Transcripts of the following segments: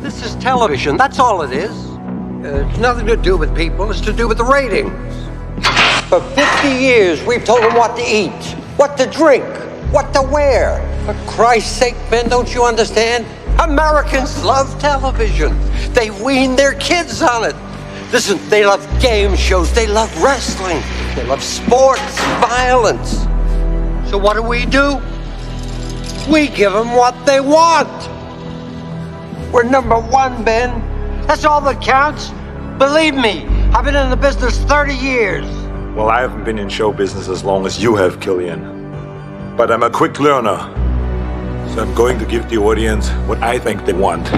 This is television, that's all it is. It's nothing to do with people, it's to do with the ratings. For 50 years, we've told them what to eat, what to drink, what to wear. For Christ's sake, Ben, don't you understand? Americans love television. They wean their kids on it. Listen, they love game shows, they love wrestling, they love sports, violence. So what do? We give them what they want. We're number one, Ben. That's all that counts. Believe me, I've been in the business 30 years. Well, I haven't been in show business as long as you have, Killian. But I'm a quick learner. So I'm going to give the audience what I think they want.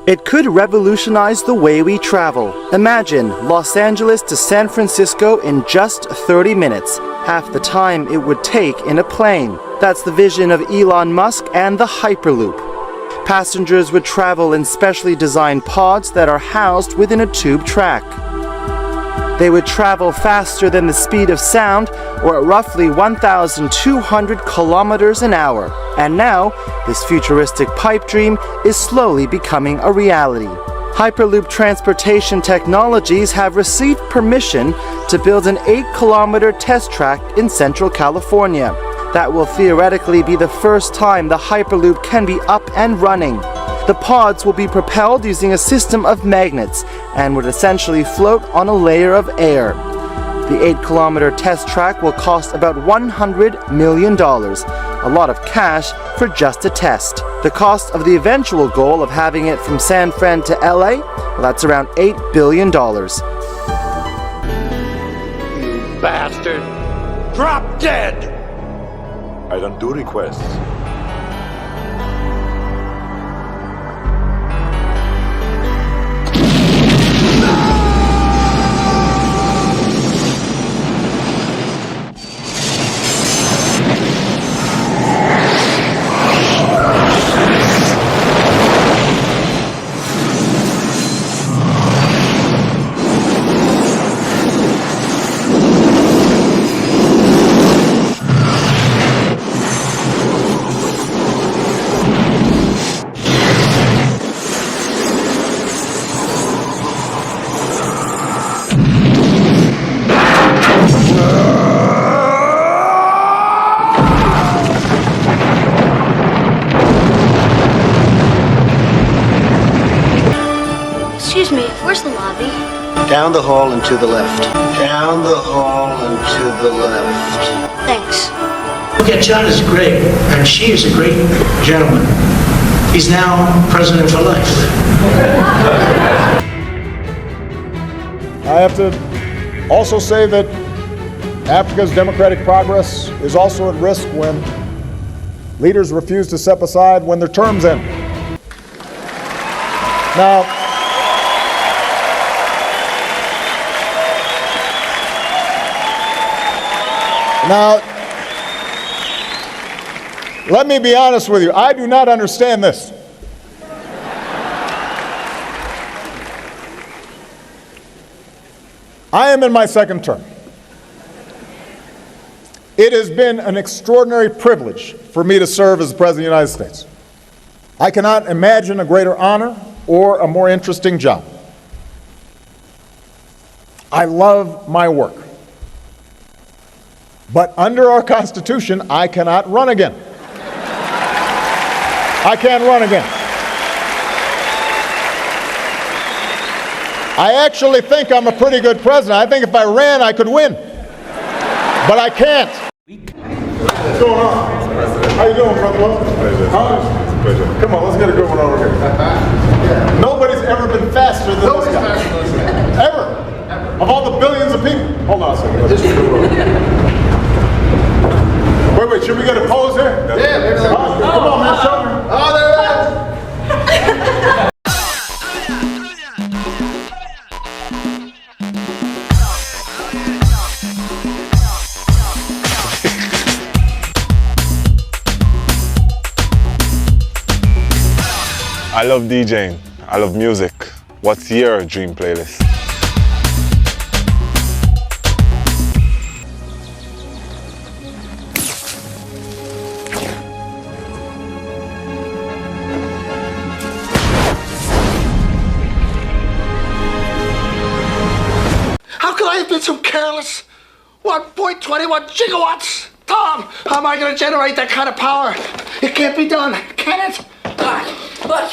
It could revolutionize the way we travel. Imagine Los Angeles to San Francisco in just 30 minutes, half the time it would take in a plane. That's the vision of Elon Musk and the Hyperloop. Passengers would travel in specially designed pods that are housed within a tube track. They would travel faster than the speed of sound, or at roughly 1,200 kilometers an hour. And now, this futuristic pipe dream is slowly becoming a reality. Hyperloop Transportation Technologies have received permission to build an 8-kilometer test track in Central California. That will theoretically be the first time the Hyperloop can be up and running. The pods will be propelled using a system of magnets and would essentially float on a layer of air. The 8-kilometer test track will cost about $100 million, a lot of cash for just a test. The cost of the eventual goal of having it from San Fran to LA, well, that's around $8 billion. You bastard! Drop dead! I don't do requests. Excuse me, where's the lobby? Down the hall and to the left. Down the hall and to the left. Thanks. Okay, John is great, and she is a great gentleman. He's now president for life. I have to also say that Africa's democratic progress is also at risk when leaders refuse to step aside when their terms end. Now, let me be honest with you. I do not understand this. I am in my second term. It has been an extraordinary privilege for me to serve as the President of the United States. I cannot imagine a greater honor or a more interesting job. I love my work. But under our Constitution, I cannot run again. I can't run again. I actually think I'm a pretty good president. I think if I ran, I could win. But I can't. What's going on? How you doing, brother? Huh? Come on, let's get a good one over here. Nobody's ever been faster than this guy. Ever. Of all the billions of people. Hold on a second. Wait, should we get a pose here? Yeah. Come on, man, show me. Oh, there it is. I love DJing. I love music. What's your dream playlist? How could I have been so careless? 1.21 gigawatts! Tom, how am I going to generate that kind of power? It can't be done, can it? Doc, look,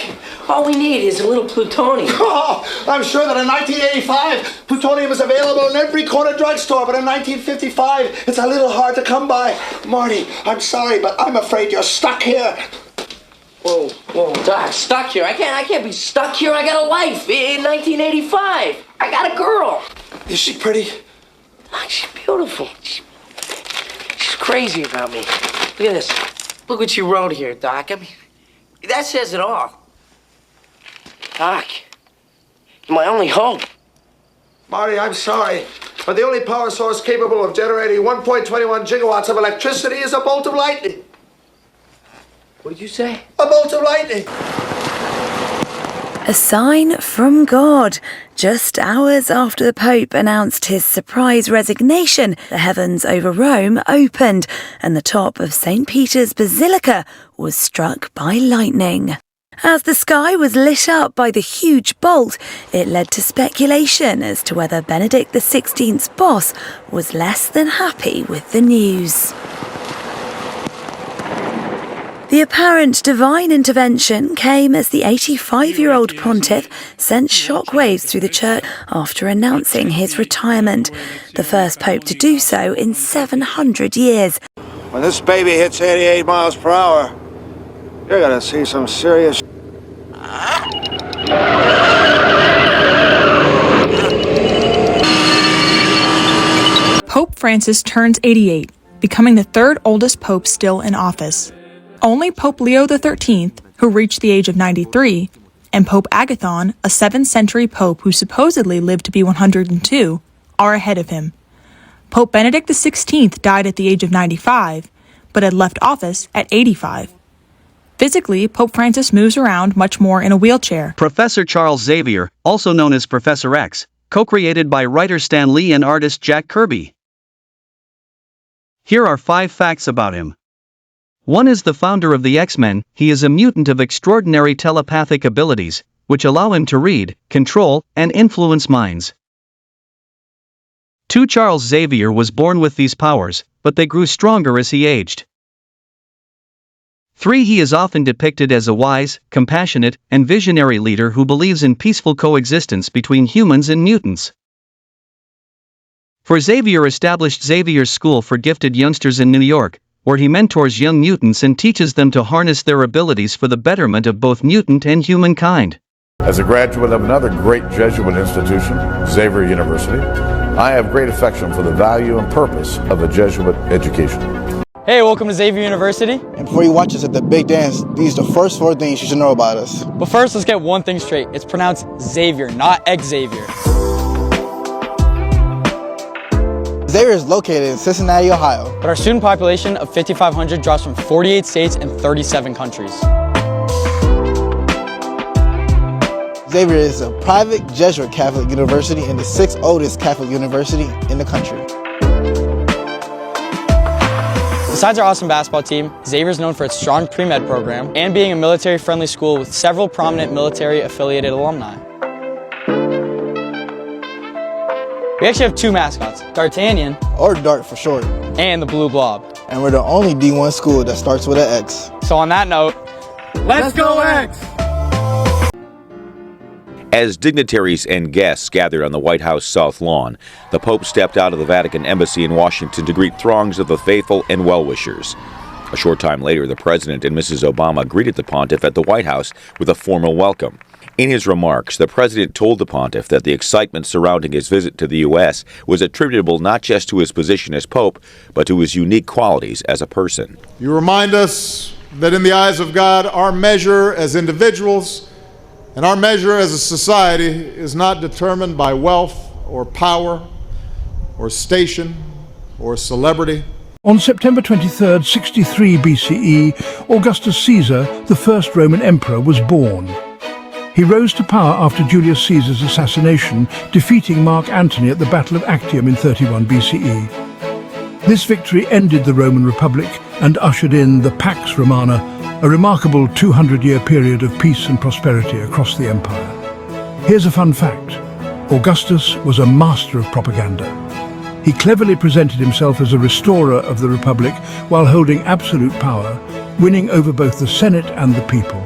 all we need is a little plutonium. Oh, I'm sure that in 1985, plutonium was available in every corner drugstore, but in 1955, it's a little hard to come by. Marty, I'm sorry, but I'm afraid you're stuck here. Whoa, Doc, stuck here? I can't be stuck here. I got a life in 1985. I got a girl. Is she pretty? Doc, she's beautiful. She's crazy about me. Look at this. Look what you wrote here, Doc. I mean, that says it all. Doc, you're my only hope. Marty, I'm sorry, but the only power source capable of generating 1.21 gigawatts of electricity is a bolt of lightning. What did you say? A bolt of lightning. A sign from God. Just hours after the Pope announced his surprise resignation, the heavens over Rome opened and the top of St. Peter's Basilica was struck by lightning. As the sky was lit up by the huge bolt, it led to speculation as to whether Benedict XVI's boss was less than happy with the news. The apparent divine intervention came as the 85-year-old pontiff sent shockwaves through the church after announcing his retirement, the first pope to do so in 700 years. When this baby hits 88 miles per hour, you're gonna see some serious. Pope Francis turns 88, becoming the third oldest pope still in office. Only Pope Leo XIII, who reached the age of 93, and Pope Agathon, a 7th century pope who supposedly lived to be 102, are ahead of him. Pope Benedict XVI died at the age of 95, but had left office at 85. Physically, Pope Francis moves around much more in a wheelchair. Professor Charles Xavier, also known as Professor X, co-created by writer Stan Lee and artist Jack Kirby. Here are 5 facts about him. 1 is the founder of the X-Men. He is a mutant of extraordinary telepathic abilities, which allow him to read, control, and influence minds. 2 Charles Xavier was born with these powers, but they grew stronger as he aged. 3 He is often depicted as a wise, compassionate, and visionary leader who believes in peaceful coexistence between humans and mutants. 4 Xavier established Xavier's School for Gifted Youngsters in New York, where he mentors young mutants and teaches them to harness their abilities for the betterment of both mutant and humankind. As a graduate of another great Jesuit institution, Xavier University, I have great affection for the value and purpose of a Jesuit education. Hey, welcome to Xavier University. And before you watch us at the big dance, these are the first 4 things you should know about us. But first, let's get one thing straight. It's pronounced Xavier, not Xavier. Xavier is located in Cincinnati, Ohio. But our student population of 5,500 draws from 48 states and 37 countries. Xavier is a private Jesuit Catholic university and the 6th oldest Catholic university in the country. Besides our awesome basketball team, Xavier is known for its strong pre-med program and being a military-friendly school with several prominent military-affiliated alumni. We actually have 2 mascots, D'Artagnan, or Dart for short, and the Blue Blob. And we're the only D1 school that starts with an X. So on that note, let's go X! As dignitaries and guests gathered on the White House South Lawn, the Pope stepped out of the Vatican Embassy in Washington to greet throngs of the faithful and well-wishers. A short time later, the President and Mrs. Obama greeted the Pontiff at the White House with a formal welcome. In his remarks, the President told the Pontiff that the excitement surrounding his visit to the U.S. was attributable not just to his position as Pope, but to his unique qualities as a person. You remind us that in the eyes of God, our measure as individuals and our measure as a society is not determined by wealth or power or station or celebrity. On September 23rd, 63 BCE, Augustus Caesar, the first Roman emperor, was born. He rose to power after Julius Caesar's assassination, defeating Mark Antony at the Battle of Actium in 31 BCE. This victory ended the Roman Republic and ushered in the Pax Romana, a remarkable 200-year period of peace and prosperity across the empire. Here's a fun fact. Augustus was a master of propaganda. He cleverly presented himself as a restorer of the Republic while holding absolute power, winning over both the Senate and the people.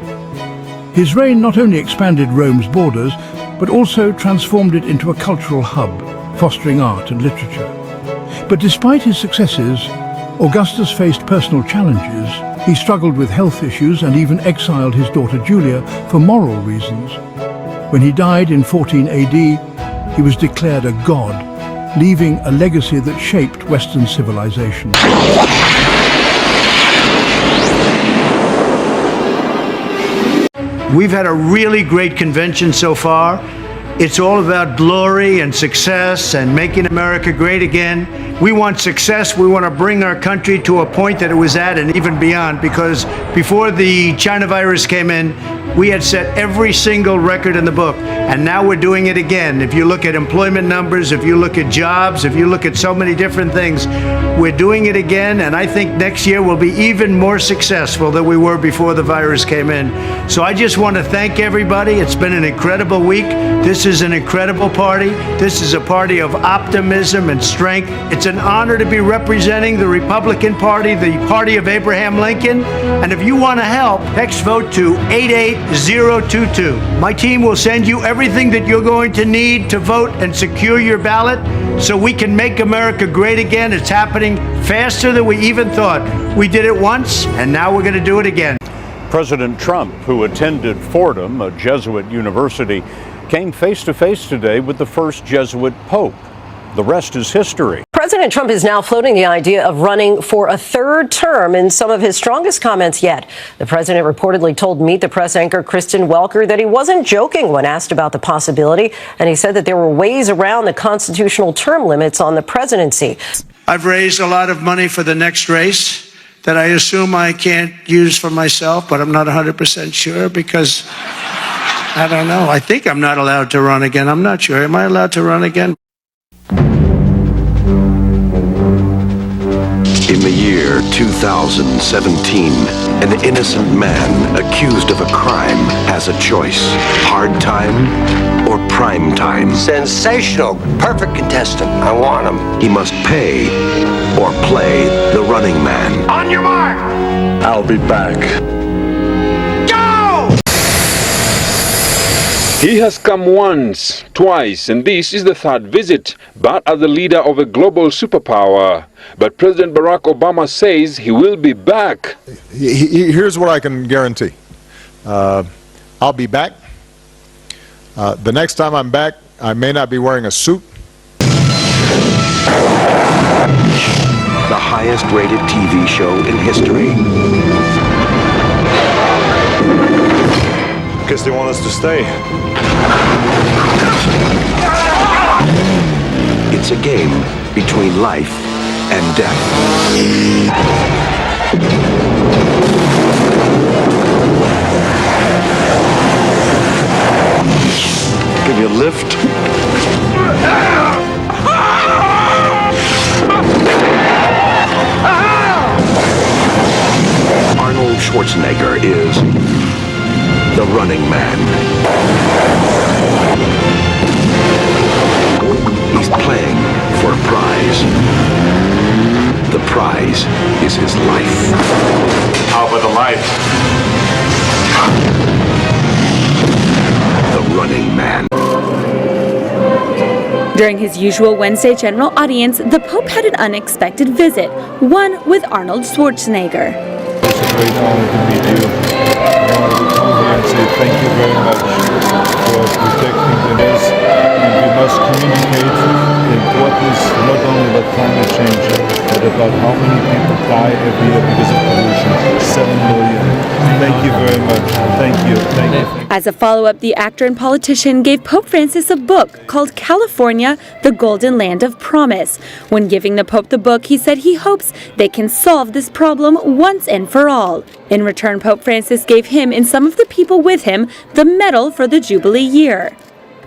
His reign not only expanded Rome's borders, but also transformed it into a cultural hub, fostering art and literature. But despite his successes, Augustus faced personal challenges. He struggled with health issues and even exiled his daughter Julia for moral reasons. When he died in 14 AD, he was declared a god, leaving a legacy that shaped Western civilization. We've had a really great convention so far. It's all about glory and success and making America great again. We want success. We want to bring our country to a point that it was at and even beyond, because before the China virus came in, we had set every single record in the book, and now we're doing it again. If you look at employment numbers, if you look at jobs, if you look at so many different things, we're doing it again, and I think next year will be even more successful than we were before the virus came in. So I just want to thank everybody. It's been an incredible week. This is an incredible party. This is a party of optimism and strength. It's an honor to be representing the Republican Party, the party of Abraham Lincoln. And if you want to help, text vote to 88022. My team will send you everything that you're going to need to vote and secure your ballot so we can make America great again. It's happening faster than we even thought. We did it once, and now we're going to do it again. President Trump, who attended Fordham, a Jesuit university, came face-to-face today with the first Jesuit pope. The rest is history. President Trump is now floating the idea of running for a third term in some of his strongest comments yet. The president reportedly told Meet the Press anchor Kristen Welker that he wasn't joking when asked about the possibility, and he said that there were ways around the constitutional term limits on the presidency. I've raised a lot of money for the next race that I assume I can't use for myself, but I'm not 100% sure because I don't know. I think I'm not allowed to run again. I'm not sure. Am I allowed to run again? In the year 2017, an innocent man accused of a crime has a choice: hard time or prime time. Sensational. Perfect contestant. I want him. He must pay or play the running man. On your mark! I'll be back. Go! He has come once, twice, and this is the third visit, but as the leader of a global superpower. But President Barack Obama says he will be back. Here's what I can guarantee. I'll be back. The next time I'm back, I may not be wearing a suit. The highest rated TV show in history. Guess they want us to stay. It's a game between life and death. Give you a lift. Arnold Schwarzenegger is the running man. He's playing for a prize. The prize is his life. How about the life? The running man. During his usual Wednesday general audience, the Pope had an unexpected visit, one with Arnold Schwarzenegger. It's a great honor to meet you. I wanted to come here and say thank you very much for protecting the nest, and we must communicate in what is not only about climate change, but about how many people die every year because of pollution. 7 million. Thank you very much. Thank you. Thank you. As a follow-up, the actor and politician gave Pope Francis a book called California, the Golden Land of Promise. When giving the Pope the book, he said he hopes they can solve this problem once and for all. In return, Pope Francis gave him and some of the people with him the medal for the Jubilee year.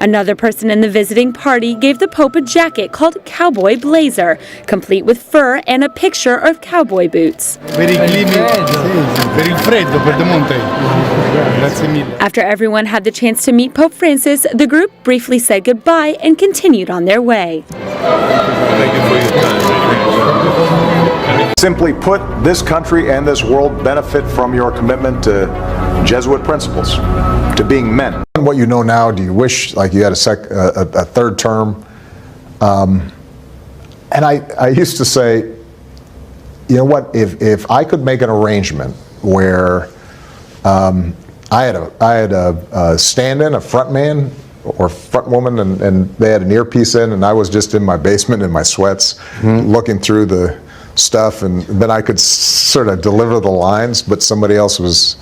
Another person in the visiting party gave the Pope a jacket called Cowboy Blazer, complete with fur and a picture of cowboy boots. After everyone had the chance to meet Pope Francis, the group briefly said goodbye and continued on their way. Thank you for your time. Simply put, this country and this world benefit from your commitment to Jesuit principles, to being men. What you know now, do you wish like you had a third term? And I used to say, you know what, if I could make an arrangement where I had a stand-in, a front man or front woman, and they had an earpiece in, and I was just in my basement in my sweats looking through the stuff, and then I could sort of deliver the lines, but somebody else was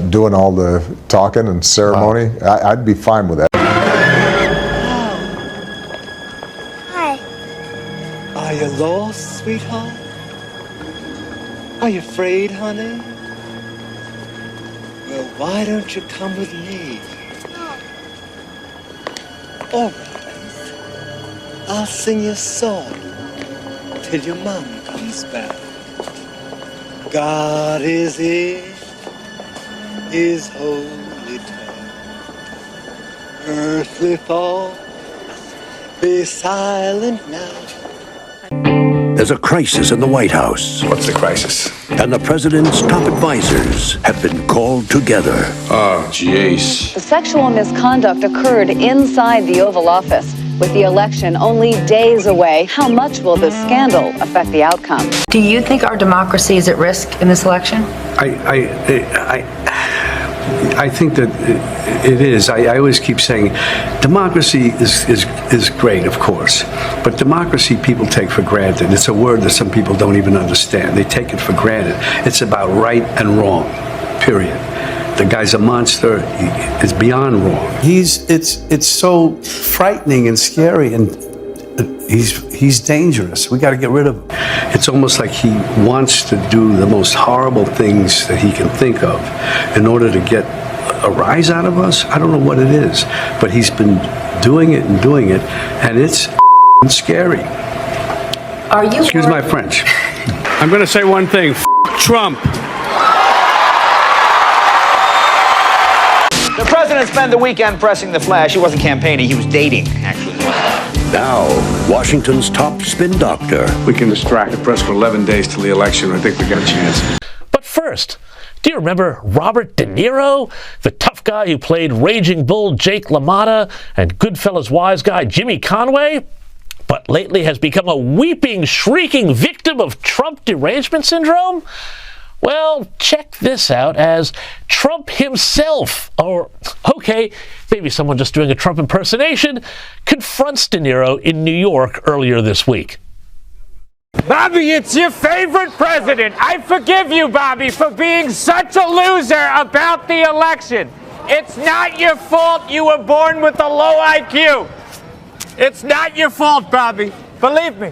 doing all the talking and ceremony. Wow. I'd be fine with that. Hi. Are you lost, sweetheart? Are you afraid, honey? Well, why don't you come with me? All right. I'll sing you a song till your mom comes back. God is in His holy tongue. Earthly thoughts, be silent now. There's a crisis in the White House. What's the crisis? And the president's top advisors have been called together. Oh, jeez. The sexual misconduct occurred inside the Oval Office. With the election only days away, how much will this scandal affect the outcome? Do you think our democracy is at risk in this election? I think that it is. I always keep saying democracy is great, of course, but democracy people take for granted. It's a word that some people don't even understand. They take it for granted. It's about right and wrong, period. The guy's a monster. He is beyond wrong. It's so frightening and scary, and he's dangerous. We got to get rid of him. It's almost like he wants to do the most horrible things that he can think of in order to get a rise out of us. I don't know what it is, but he's been doing it, and it's scary. Are you? Excuse my French. I'm going to say one thing. Trump. The president spent the weekend pressing the flesh. He wasn't campaigning, he was dating, actually. Now, Washington's top spin doctor. We can distract the press for 11 days till the election. I think we got a chance. But first, do you remember Robert De Niro? The tough guy who played Raging Bull Jake LaMotta and Goodfellas wise guy Jimmy Conway? But lately has become a weeping, shrieking victim of Trump derangement syndrome? Well, check this out as Trump himself, or, okay, maybe someone just doing a Trump impersonation, confronts De Niro in New York earlier this week. Bobby, it's your favorite president. I forgive you, Bobby, for being such a loser about the election. It's not your fault you were born with a low IQ. It's not your fault, Bobby. Believe me.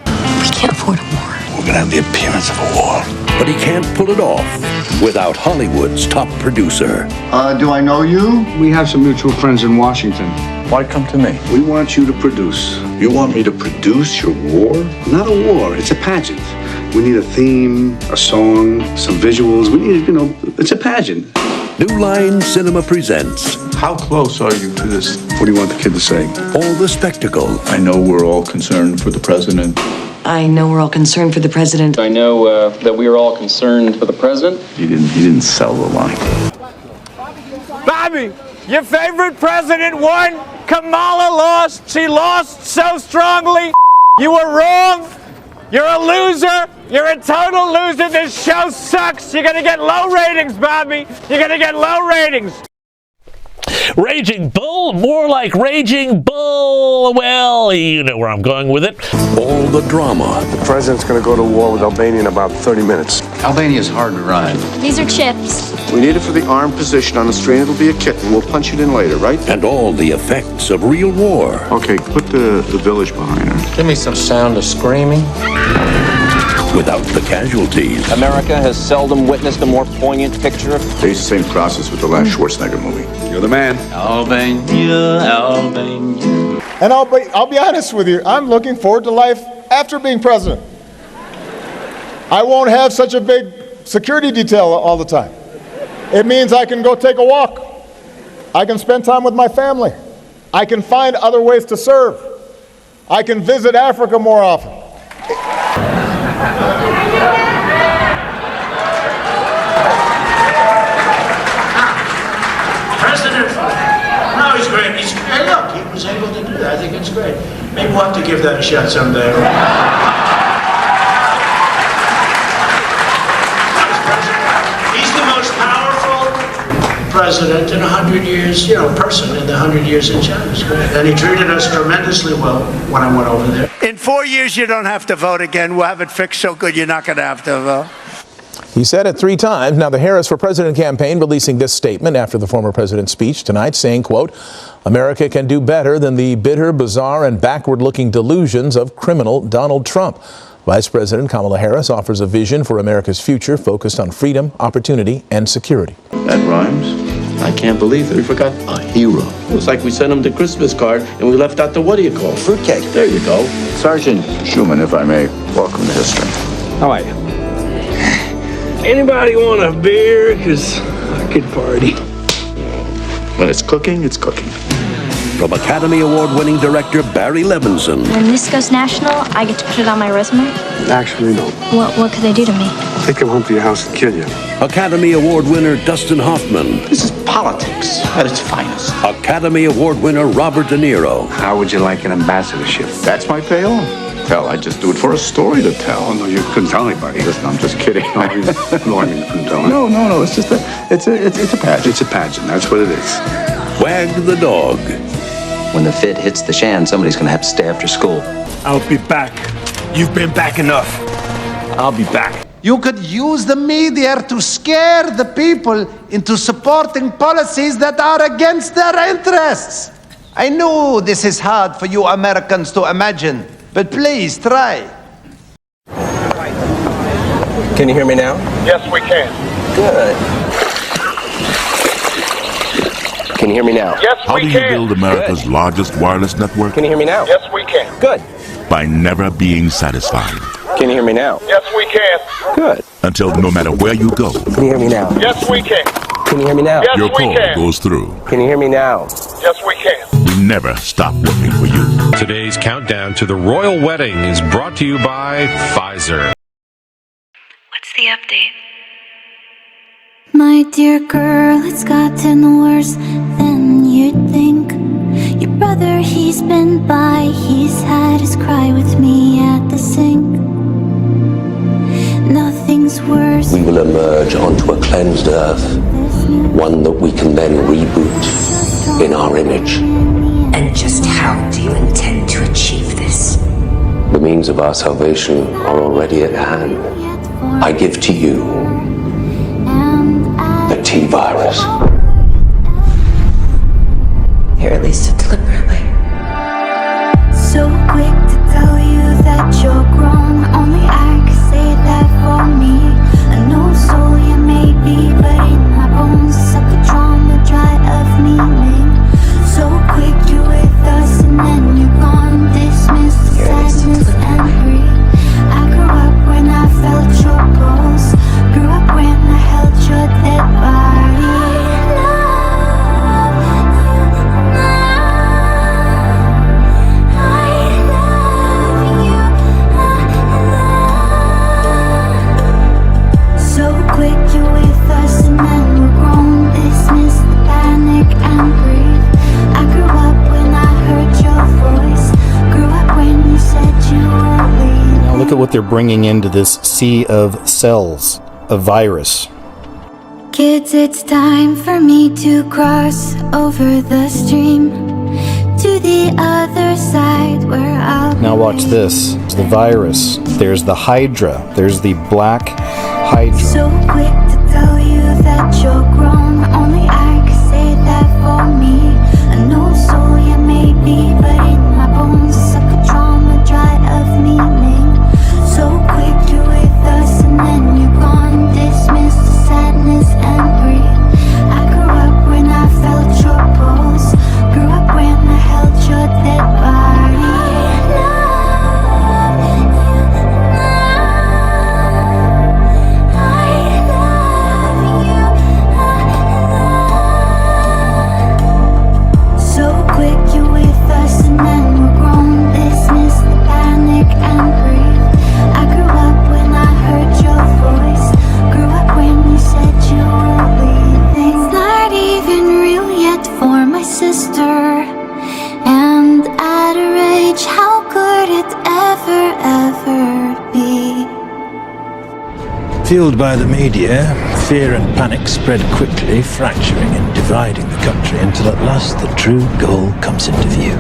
We can't afford a war. We're gonna have the appearance of a war. But he can't pull it off without Hollywood's top producer. Do I know you? We have some mutual friends in Washington. Why come to me? We want you to produce. You want me to produce your war? Not a war, it's a pageant. We need a theme, a song, some visuals. We need, it's a pageant. New Line Cinema presents. How close are you to this? What do you want the kid to say? All the spectacle. I know we're all concerned for the president. I know we're all concerned for the president. I know that we are all concerned for the president. He didn't sell the line. Bobby, your favorite president won. Kamala lost. She lost so strongly. You were wrong. You're a loser. You're a total loser. This show sucks. You're going to get low ratings, Bobby. You're going to get low ratings. Raging Bull? More like Raging Bull. Well, you know where I'm going with it. All the drama. The president's going to go to war with Albania in about 30 minutes. Albania's hard to ride. These are chips. We need it for the armed position on the screen. It'll be a kitten. We'll punch it in later, right? And all the effects of real war. Okay, put the village behind her. Give me some sound of screaming. Without the casualties. America has seldom witnessed a more poignant picture of... They used the same process with the last Schwarzenegger movie. You're the man. Albania, Albania. And I'll be honest with you, I'm looking forward to life after being president. I won't have such a big security detail all the time. It means I can go take a walk. I can spend time with my family. I can find other ways to serve. I can visit Africa more often. President, no, he's great. Hey, look, he was able to do that. I think it's great. Maybe we'll have to give that a shot someday. He's the most powerful president in 100 years, person in the 100 years in China. It's great. And he treated us tremendously well when I went over there. In 4 years, you don't have to vote again. We'll have it fixed so good you're not going to have to vote. He said it 3 times. Now, the Harris for President campaign releasing this statement after the former president's speech tonight, saying, quote, America can do better than the bitter, bizarre, and backward-looking delusions of criminal Donald Trump. Vice President Kamala Harris offers a vision for America's future focused on freedom, opportunity, and security. That rhymes. I can't believe that we forgot a hero. It was like we sent him the Christmas card and we left out the fruitcake. There you go. Sergeant Schumann, if I may, welcome to history. How are you? Anybody want a beer? Because I could party. When it's cooking, it's cooking. From Academy Award-winning director Barry Levinson. When this goes national, I get to put it on my resume? Actually, no. What could they do to me? Take him home to your house and kill you. Academy Award winner Dustin Hoffman. This is politics at its finest. Academy Award winner Robert De Niro. How would you like an ambassadorship? That's my payoff. Hell, I just do it for a story to tell. Oh, no, you couldn't tell anybody. Listen, I'm just kidding. No, I mean, you couldn't tell. No, it's just it's a pageant. It's a pageant, that's what it is. Wag the dog. When the fit hits the shan, somebody's going to have to stay after school. I'll be back. You've been back enough. I'll be back. You could use the media to scare the people into supporting policies that are against their interests. I know this is hard for you Americans to imagine, but please try. Can you hear me now? Yes, we can. Good. Can you hear me now? Yes, How do you build America's largest wireless network? Can you hear me now? Yes, we can. Good. By never being satisfied. Can you hear me now? Yes, we can. Good. Until no matter where you go, Can you hear me now? Yes, we can. Can you hear me now? Yes, your we call can. goes through. Can you hear me now? Yes, we can. We never stop working for you. Today's countdown to the royal wedding is brought to you by Pfizer. What's the update? My dear girl, it's gotten worse than you'd think. Your brother, he's been by, he's had his cry with me at the sink. Nothing's worse. We will emerge onto a cleansed earth, one that we can then reboot in our image. And just how do you intend to achieve this? The means of our salvation are already at hand. I give to you the T-virus. Here, at least deliberately. So quick to tell you that you're grown. Only I could say that for me. I know soul you may be, but in my bones suck the drama dry of meaning. So quick you're with us and then you're gone. Dismiss the sadness and grief. I grew up when I felt your pulse. Grew up when I held your dead body. Look at what they're bringing into this sea of cells, a virus. kids, it's time for me to cross over the stream to the other side where I'll Now watch this. It's the virus. There's the Hydra. There's the black Hydra. So quick to tell you that you're grown. Only I can say that for me. I know soul you may be, but in my bones suck a trauma dry of meaning. So quick you're with us and then you're gone. Dismiss the sadness and grief. I grew up when I felt your pulse. Grew up when I held your dead body. So quick you're with us and then we're grown. Dismiss the panic and breathe. I grew up when I heard your voice. Grew up when you said you were leaving. It's not even real yet for my sister. And at her age, how could it ever be? Fueled by the media, fear and panic spread quickly, fracturing and dividing the country until at last the true goal comes into view.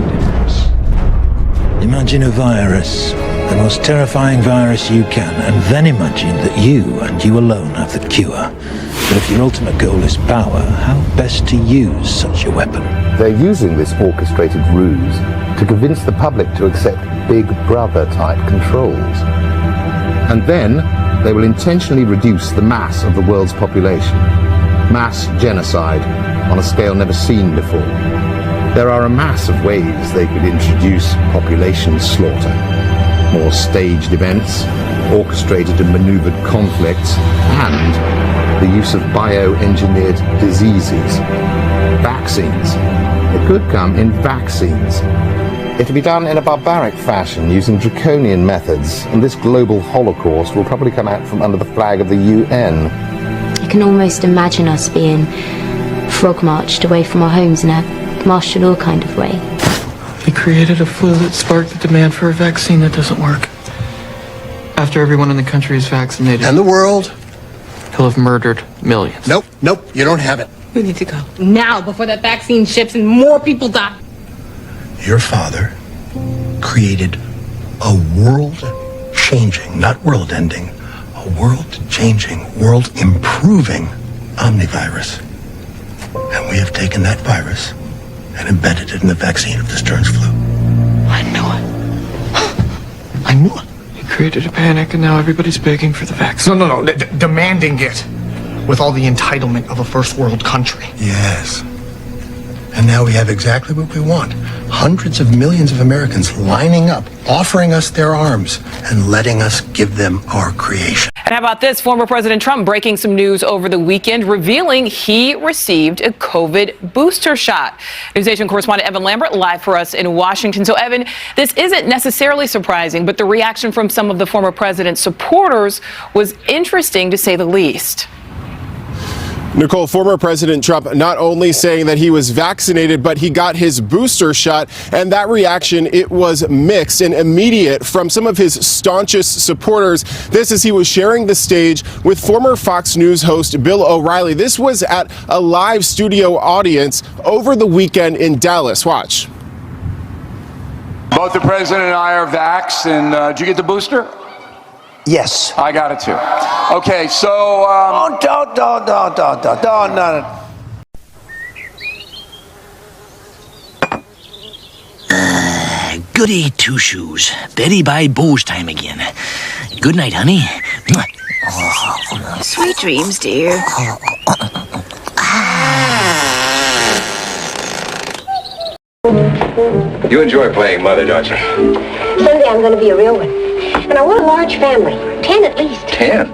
Imagine a virus, the most terrifying virus you can, and then imagine that you and you alone have the cure. But if your ultimate goal is power, how best to use such a weapon? They're using this orchestrated ruse to convince the public to accept Big Brother-type controls. And then they will intentionally reduce the mass of the world's population. Mass genocide on a scale never seen before. There are a mass of ways they could introduce population slaughter. More staged events, orchestrated and maneuvered conflicts, and the use of bioengineered diseases. Vaccines. It could come in vaccines. It'll be done in a barbaric fashion using draconian methods, and this global holocaust will probably come out from under the flag of the UN. I can almost imagine us being frog-marched away from our homes in a martial law kind of way. They created a flu that sparked the demand for a vaccine that doesn't work. After everyone in the country is vaccinated. And the world? He'll have murdered millions. Nope, you don't have it. We need to go now before that vaccine ships and more people die. Your father created a world-changing, not world-ending, a world-changing, world-improving omnivirus. And we have taken that virus and embedded it in the vaccine of this Stearns flu. I knew it. I knew it. He created a panic and now everybody's begging for the vaccine. No. Demanding it. With all the entitlement of a first world country. Yes. And now we have exactly what we want. Hundreds of millions of Americans lining up, offering us their arms, and letting us give them our creation. And how about this? Former President Trump breaking some news over the weekend, revealing he received a COVID booster shot. NewsNation correspondent Evan Lambert live for us in Washington. So, Evan, this isn't necessarily surprising, but the reaction from some of the former president's supporters was interesting, to say the least. Nicole, former President Trump not only saying that he was vaccinated, but he got his booster shot, and that reaction, it was mixed and immediate from some of his staunchest supporters. This as he was sharing the stage with former Fox News host Bill O'Reilly. This was at a live studio audience over the weekend in Dallas. Watch. Both the president and I are vaxxed, and did you get the booster? Yes. I got it too. Okay, so... Don't. Goody two shoes. Betty by Bo's time again. Good night, honey. Sweet dreams, dear. You enjoy playing mother, don't you? Someday I'm going to be a real one. And I want a large family. 10 at least. 10?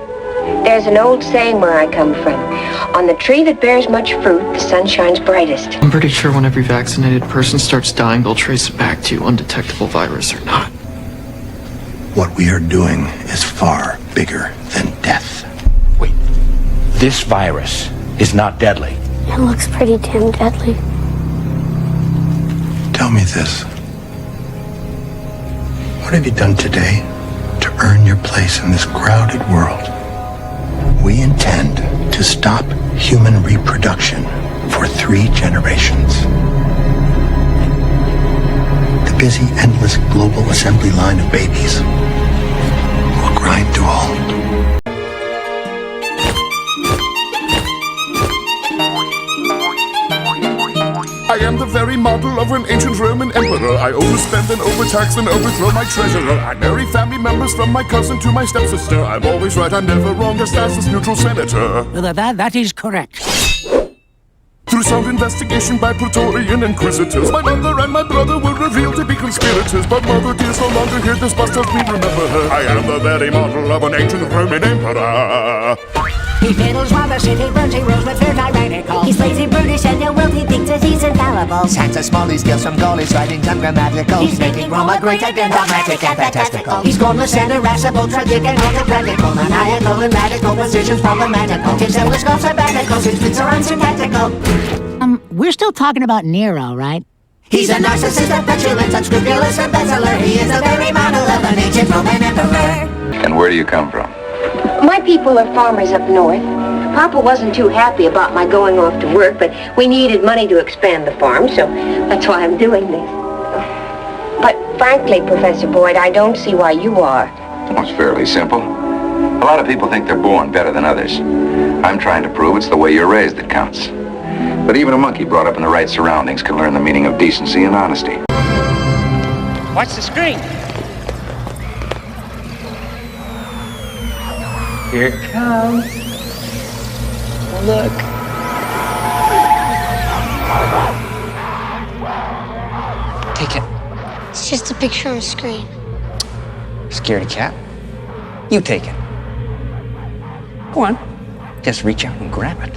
There's an old saying where I come from. On the tree that bears much fruit, the sun shines brightest. I'm pretty sure when every vaccinated person starts dying, they'll trace it back to undetectable virus or not. What we are doing is far bigger than death. Wait, this virus is not deadly. It looks pretty damn deadly. Tell me this. What have you done today to earn your place in this crowded world? We intend to stop human reproduction for 3 generations. The busy, endless global assembly line of babies will grind to a halt. I am the very model of an ancient Roman emperor. I overspend and overtax and overthrow my treasurer. I marry family members from my cousin to my stepsister. I'm always right, I'm never wrong, just as this neutral senator. That is correct. Through sound investigation by Praetorian inquisitors, my mother and my brother were revealed to be conspirators. But mother dear's no longer here, this must help me remember her. I am the very model of an ancient Roman emperor. He fiddles while the city burns, he rules with fear tyrannical. He's lazy, brutish, and ill-willed, he thinks that he's infallible. Santa Smalley's skills from Gaulish writing ungrammatical. He's making Roma great again, dogmatic and fantastical. He's gormless and irascible, tragic and autocratical. Maniacal and radical, positions problematical. His endless goals sabbaticals, his fits are unsyntactical. We're still talking about Nero, right? He's a narcissist, a petulant, unscrupulous embezzler. He is the very model of an ancient Roman emperor. And where do you come from? My people are farmers up north. Papa wasn't too happy about my going off to work, but we needed money to expand the farm, so that's why I'm doing this. But frankly, Professor Boyd, I don't see why you are. Well, it's fairly simple. A lot of people think they're born better than others. I'm trying to prove it's the way you're raised that counts. But even a monkey brought up in the right surroundings can learn the meaning of decency and honesty. Watch the screen. Here it comes. Look. Take it. It's just a picture on a screen. Scaredy cat. You take it. Go on. Just reach out and grab it.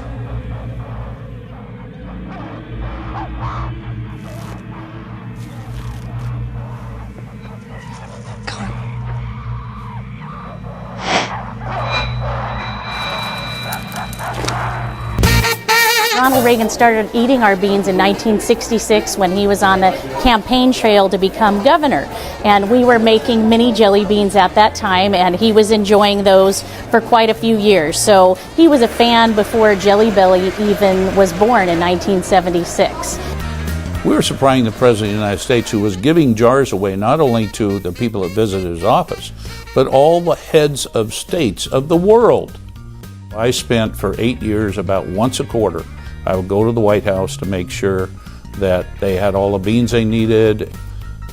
Ronald Reagan started eating our beans in 1966 when he was on the campaign trail to become governor. And we were making mini jelly beans at that time, and he was enjoying those for quite a few years. So he was a fan before Jelly Belly even was born in 1976. We were supplying the President of the United States, who was giving jars away not only to the people that visited his office, but all the heads of states of the world. I spent for 8 years about once a quarter. I would go to the White House to make sure that they had all the beans they needed.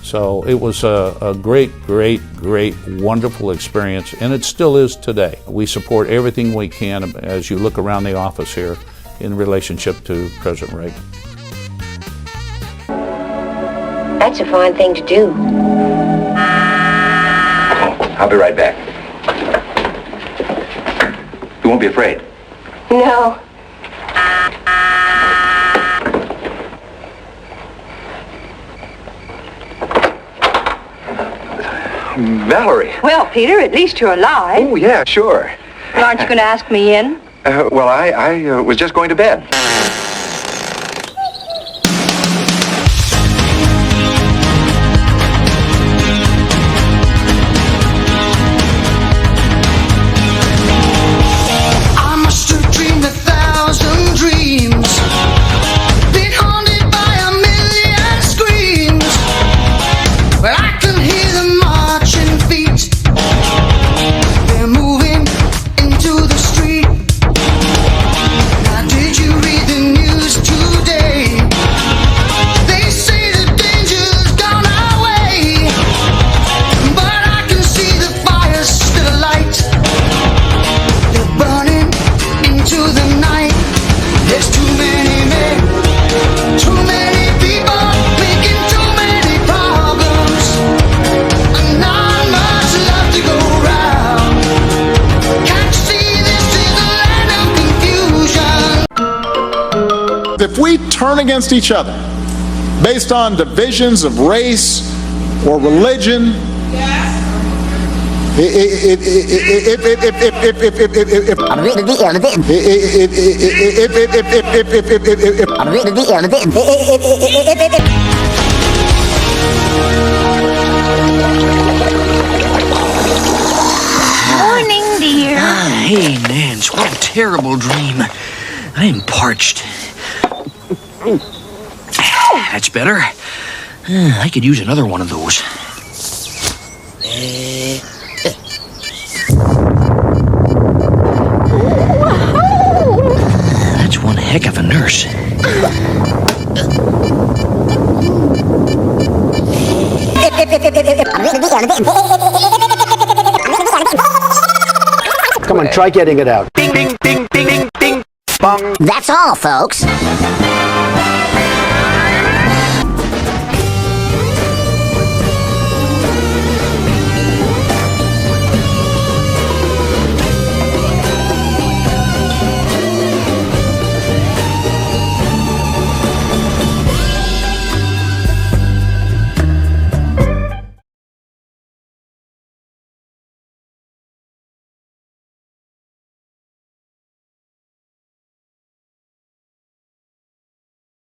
So it was a great, wonderful experience, and it still is today. We support everything we can as you look around the office here in relationship to President Reagan. That's a fine thing to do. I'll be right back. You won't be afraid. No. Valerie. Well, Peter, at least you're alive. Oh, yeah, sure. Well, aren't you going to ask me in? Well, I was just going to bed. I must have dreamed 1,000 dreams. Been haunted by a million screams. But I can hear them marching feet. They're moving into the street. Now did you read the news today? They say the danger's gone our way. But I can see the fire still alight. They're burning into the night. There's too many men, too many people, making too many problems, and not much love to go round. Can't you see this is a land of confusion? If we turn against each other based on divisions of race or religion, Morning, dear. Hey, Nance, what a terrible dream. I I'm parched. That's better. I could use another one of those. That's one heck of a nurse. Come on, try getting it out. That's all, folks.